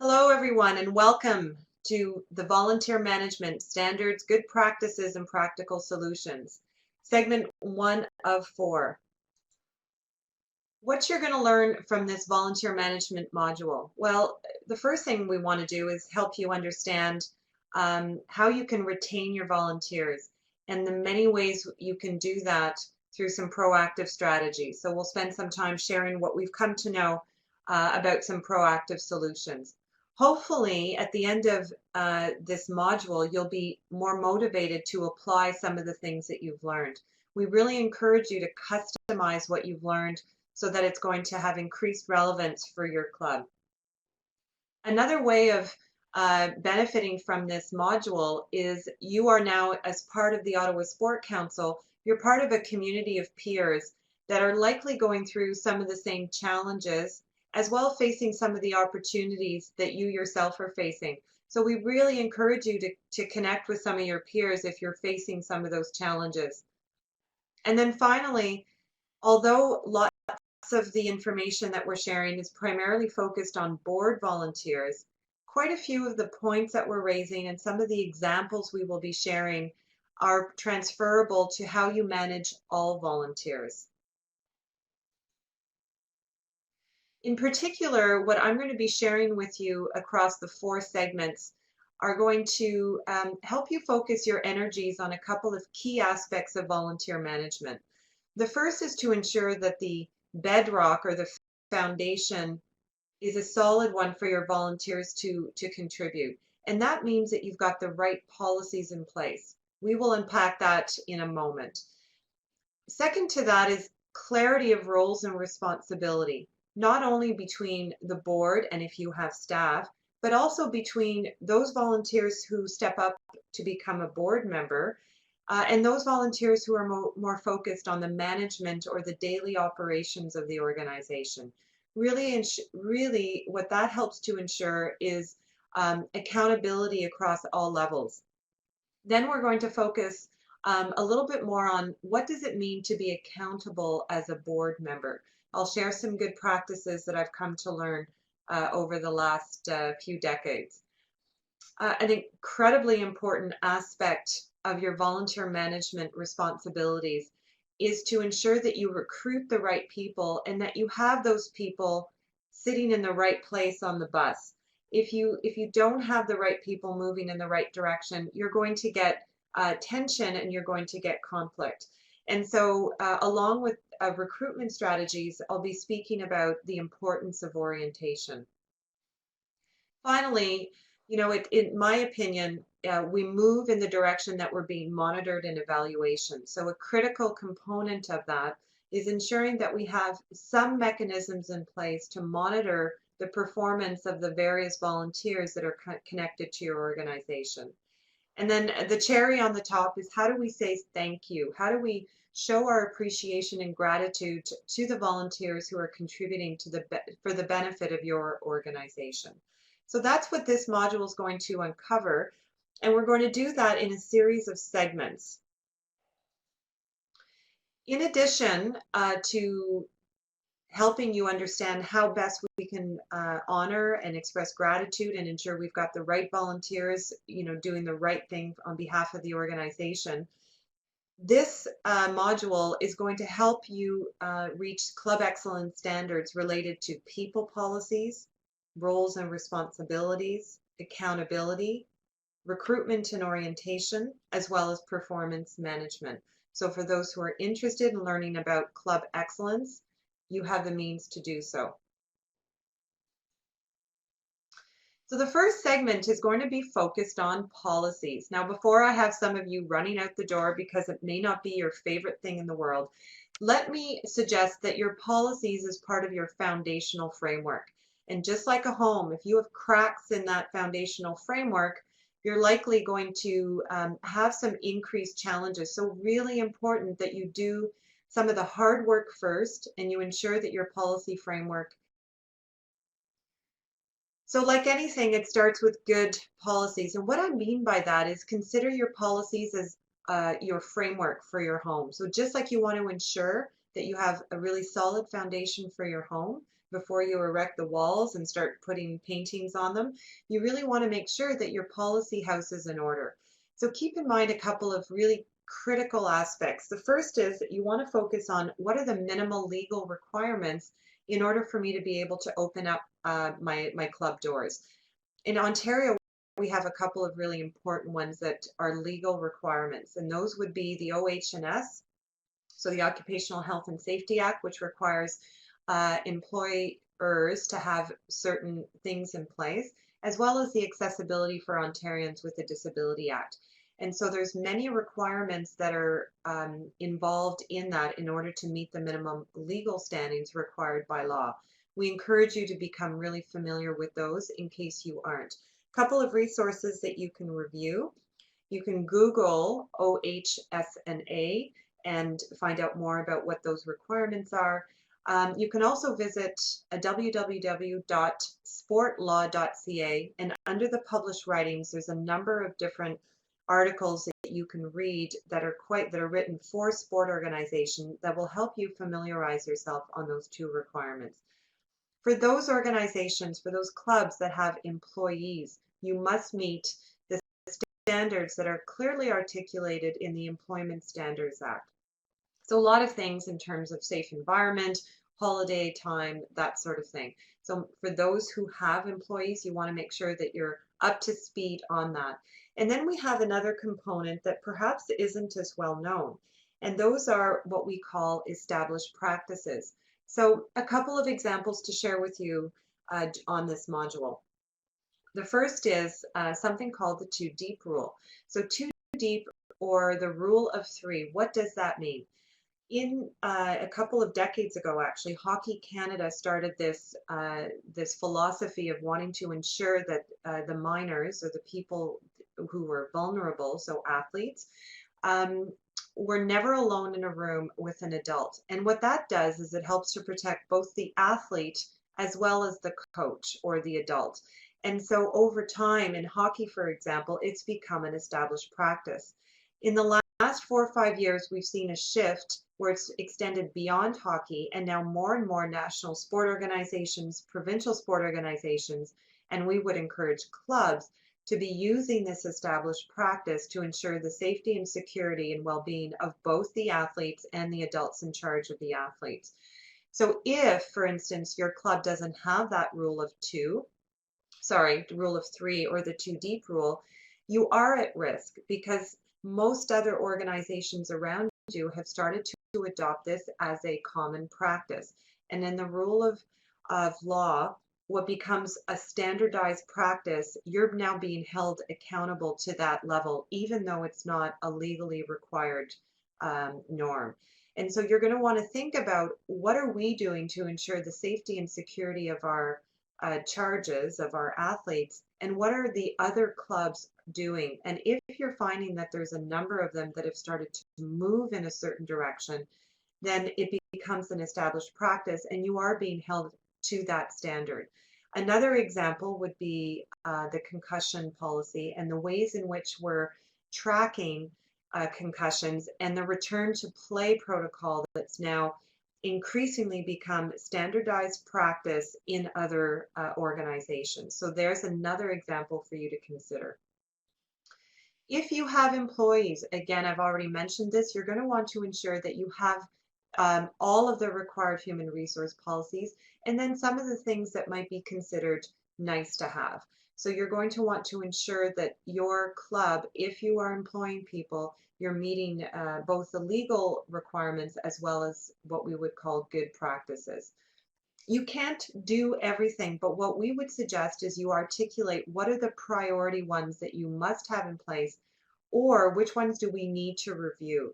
Hello, everyone, and welcome to the Volunteer Management Standards, Good Practices, and Practical Solutions, segment 1 of 4. What you're going to learn from this volunteer management module? Well, the first thing we want to do is help you understand how you can retain your volunteers and the many ways you can do that through some proactive strategies. So we'll spend some time sharing what we've come to know about some proactive solutions. Hopefully, at the end of this module, you'll be more motivated to apply some of the things that you've learned. We really encourage you to customize what you've learned so that it's going to have increased relevance for your club. Another way of benefiting from this module is you are now, as part of the Ottawa Sport Council, you're part of a community of peers that are likely going through some of the same challenges, as well facing some of the opportunities that you yourself are facing. So we really encourage you to connect with some of your peers if you're facing some of those challenges. And then finally, although lots of the information that we're sharing is primarily focused on board volunteers, quite a few of the points that we're raising and some of the examples we will be sharing are transferable to how you manage all volunteers. In particular, what I'm going to be sharing with you across the 4 segments are going to help you focus your energies on a couple of key aspects of volunteer management. The first is to ensure that the bedrock or the foundation is a solid one for your volunteers to contribute. And that means that you've got the right policies in place. We will unpack that in a moment. Second to that is clarity of roles and responsibility, not only between the board and if you have staff, but also between those volunteers who step up to become a board member and those volunteers who are more focused on the management or the daily operations of the organization. Really, what that helps to ensure is accountability across all levels. Then we're going to focus a little bit more on what does it mean to be accountable as a board member. I'll share some good practices that I've come to learn over the last few decades. An incredibly important aspect of your volunteer management responsibilities is to ensure that you recruit the right people and that you have those people sitting in the right place on the bus. If you don't have the right people moving in the right direction, you're going to get tension and you're going to get conflict. And so along with recruitment strategies, I'll be speaking about the importance of orientation. Finally, in my opinion, we move in the direction that we're being monitored and evaluation. So a critical component of that is ensuring that we have some mechanisms in place to monitor the performance of the various volunteers that are connected to your organization. And then the cherry on the top is, how do we say thank you? How do we show our appreciation and gratitude to the volunteers who are contributing for the benefit of your organization? So that's what this module is going to uncover, and we're going to do that in a series of segments. In addition to helping you understand how best we can honor and express gratitude and ensure we've got the right volunteers, doing the right thing on behalf of the organization, this module is going to help you reach club excellence standards related to people policies, roles and responsibilities, accountability, recruitment and orientation, as well as performance management. So for those who are interested in learning about club excellence, you have the means to do so. So the first segment is going to be focused on policies. Now, before I have some of you running out the door because it may not be your favorite thing in the world, let me suggest that your policies is part of your foundational framework. And just like a home, if you have cracks in that foundational framework, you're likely going to have some increased challenges. So really important that you do some of the hard work first and you ensure that your policy framework. So like anything, it starts with good policies. And what I mean by that is consider your policies as your framework for your home. So just like you want to ensure that you have a really solid foundation for your home before you erect the walls and start putting paintings on them. You really want to make sure that your policy house is in order. So keep in mind a couple of really critical aspects. The first is that you want to focus on what are the minimal legal requirements in order for me to be able to open up my club doors. In Ontario, we have a couple of really important ones that are legal requirements, and those would be the OH&S, so the Occupational Health and Safety Act, which requires employers to have certain things in place, as well as the Accessibility for Ontarians with a Disability Act. And so there's many requirements that are involved in that in order to meet the minimum legal standings required by law. We encourage you to become really familiar with those in case you aren't. A couple of resources that you can review. You can Google OHS&A and find out more about what those requirements are. You can also visit www.sportlaw.ca, and under the published writings, there's a number of different articles that you can read that are written for sport organizations that will help you familiarize yourself on those two requirements. For those organizations, for those clubs that have employees, you must meet the standards that are clearly articulated in the Employment Standards Act. So a lot of things in terms of safe environment, holiday time, that sort of thing. So for those who have employees, you want to make sure that you're up to speed on that. And then we have another component that perhaps isn't as well known, and those are what we call established practices. So a couple of examples to share with you on this module. The first is something called the 2 deep rule. So 2 deep, or the rule of 3, what does that mean? In a couple of decades ago, actually, Hockey Canada started this philosophy of wanting to ensure that the minors, or the people who were vulnerable, so athletes, were never alone in a room with an adult. And what that does is it helps to protect both the athlete as well as the coach or the adult. And so over time, in hockey, for example, it's become an established practice. In the last 4 or 5 years, we've seen a shift where it's extended beyond hockey, and now more and more national sport organizations, provincial sport organizations, and we would encourage clubs to be using this established practice to ensure the safety and security and well-being of both the athletes and the adults in charge of the athletes. So if, for instance, your club doesn't have that rule of 3, or the 2 deep rule, you are at risk, because most other organizations around you have started to adopt this as a common practice. And in the rule of law, what becomes a standardized practice, you're now being held accountable to that level, even though it's not a legally required norm. And so you're going to want to think about, what are we doing to ensure the safety and security of our charges of our athletes, and what are the other clubs doing? And if you're finding that there's a number of them that have started to move in a certain direction, then it becomes an established practice and you are being held to that standard. Another example would be the concussion policy and the ways in which we're tracking concussions, and the return to play protocol that's now increasingly become standardized practice in other organizations. So there's another example for you to consider. If you have employees, again, I've already mentioned this, you're going to want to ensure that you have all of the required human resource policies, and then some of the things that might be considered nice to have. So you're going to want to ensure that your club, if you are employing people, you're meeting both the legal requirements as well as what we would call good practices. You can't do everything, but what we would suggest is you articulate what are the priority ones that you must have in place, or which ones do we need to review,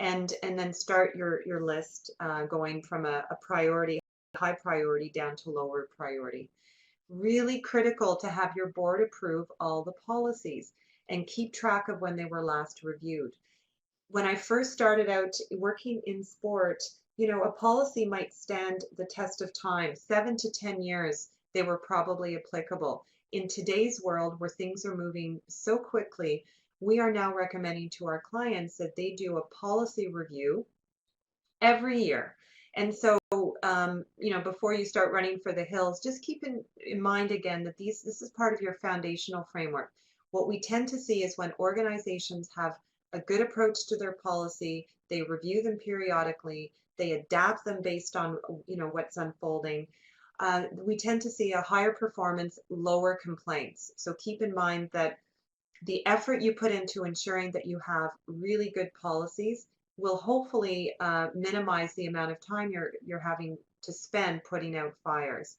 and then start your list going from a priority, high priority, down to lower priority. Really critical to have your board approve all the policies and keep track of when they were last reviewed. When I first started out working in sport, a policy might stand the test of time. 7 to 10 years, they were probably applicable. In today's world, where things are moving so quickly, we are now recommending to our clients that they do a policy review every year. And so, before you start running for the hills, just keep in mind again that this is part of your foundational framework. What we tend to see is when organizations have a good approach to their policy, they review them periodically, they adapt them based on, what's unfolding. We tend to see a higher performance, lower complaints. So keep in mind that the effort you put into ensuring that you have really good policies will hopefully minimize the amount of time you're having to spend putting out fires.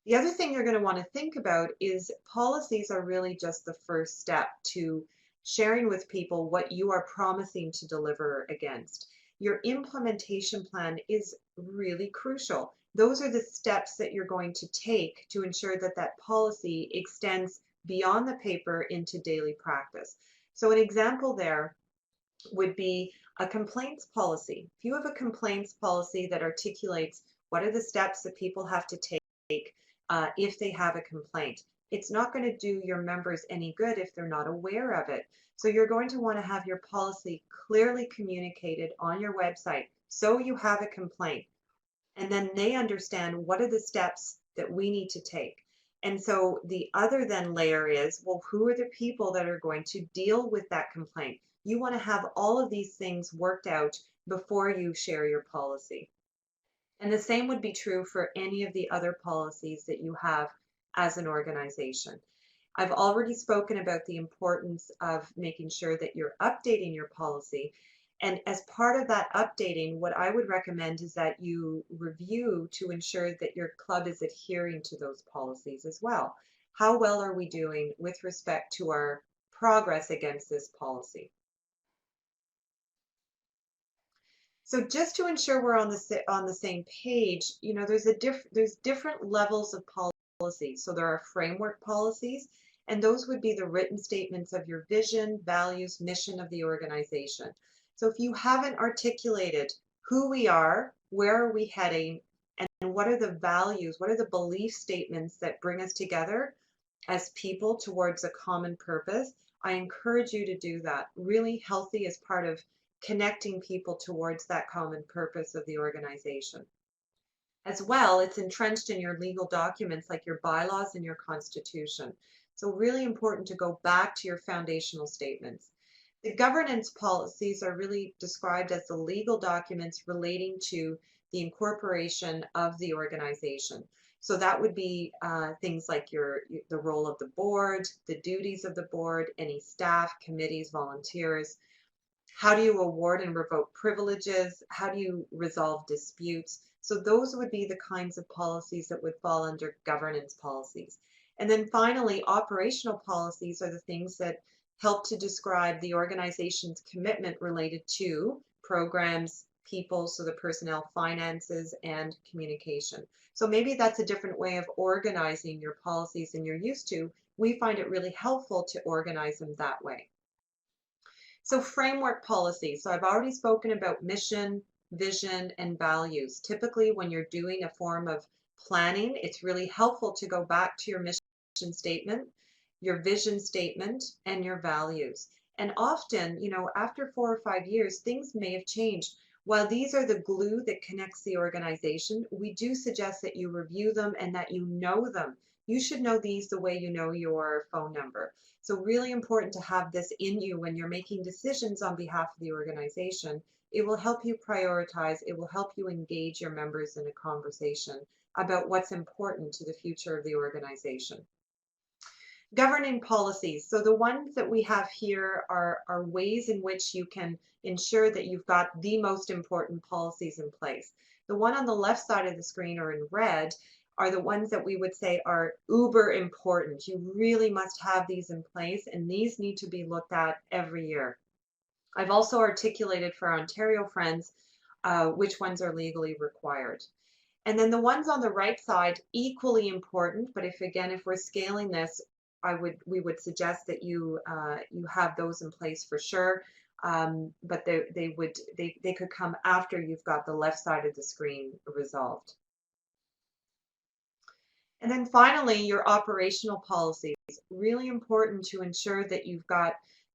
The other thing you're going to want to think about is policies are really just the first step to sharing with people what you are promising to deliver against. Your implementation plan is really crucial. Those are the steps that you're going to take to ensure that that policy extends beyond the paper into daily practice. So an example there would be a complaints policy. If you have a complaints policy that articulates what are the steps that people have to take if they have a complaint, it's not going to do your members any good if they're not aware of it. So you're going to want to have your policy clearly communicated on your website so you have a complaint. And then they understand what are the steps that we need to take. And so the other then layer is, well, who are the people that are going to deal with that complaint? You want to have all of these things worked out before you share your policy. And the same would be true for any of the other policies that you have as an organization. I've already spoken about the importance of making sure that you're updating your policy. And as part of that updating, what I would recommend is that you review to ensure that your club is adhering to those policies as well. How well are we doing with respect to our progress against this policy? So just to ensure we're on the same page, there's different levels of policy. So there are framework policies, and those would be the written statements of your vision, values, mission of the organization. So if you haven't articulated who we are, where are we heading, and what are the values, what are the belief statements that bring us together as people towards a common purpose, I encourage you to do that. Really healthy as part of connecting people towards that common purpose of the organization. As well, it's entrenched in your legal documents like your bylaws and your constitution. So really important to go back to your foundational statements. The governance policies are really described as the legal documents relating to the incorporation of the organization. So that would be things like the role of the board, the duties of the board, any staff, committees, volunteers. How do you award and revoke privileges? How do you resolve disputes? So those would be the kinds of policies that would fall under governance policies. And then finally, operational policies are the things that help to describe the organization's commitment related to programs, people, so the personnel, finances, and communication. So maybe that's a different way of organizing your policies than you're used to. We find it really helpful to organize them that way. So framework policies. So I've already spoken about mission, vision, and values. Typically, when you're doing a form of planning, it's really helpful to go back to your mission statement, your vision statement, and your values. And often, after 4 or 5 years, things may have changed. While these are the glue that connects the organization, we do suggest that you review them and that you know them. You should know these the way you know your phone number. So really important to have this in you when you're making decisions on behalf of the organization. It will help you prioritize. It will help you engage your members in a conversation about what's important to the future of the organization. Governing policies. So the ones that we have here are ways in which you can ensure that you've got the most important policies in place. The one on the left side of the screen, or in red, are the ones that we would say are uber important. You really must have these in place, and these need to be looked at every year. I've also articulated for our Ontario friends which ones are legally required. And then the ones on the right side, equally important, but if we're scaling this, we would suggest that you have those in place for sure. But they could come after you've got the left side of the screen resolved. And then finally, your operational policies. Really important to ensure that you've got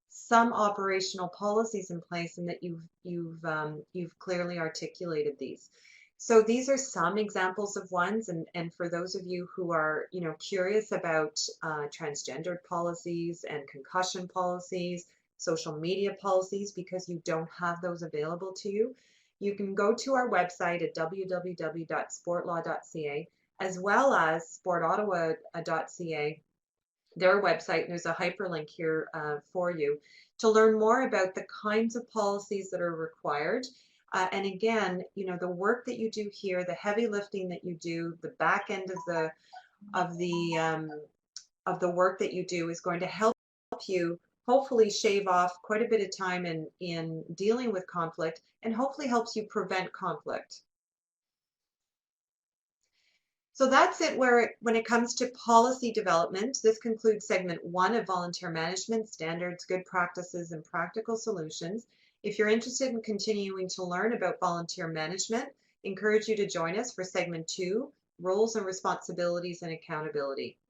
some operational policies in place and that you've clearly articulated these. So these are some examples of ones, and for those of you who are, curious about transgendered policies and concussion policies, social media policies, because you don't have those available to you, you can go to our website at www.sportlaw.ca as well as sportottawa.ca, their website, and there's a hyperlink here for you to learn more about the kinds of policies that are required. And again, the work that you do here, the heavy lifting that you do, the back end of the of the work that you do is going to help you hopefully shave off quite a bit of time in dealing with conflict, and hopefully helps you prevent conflict. So that's it when it comes to policy development. This concludes segment 1 of volunteer management, standards, good practices, and practical solutions. If you're interested in continuing to learn about volunteer management, I encourage you to join us for segment 2, roles and responsibilities and accountability.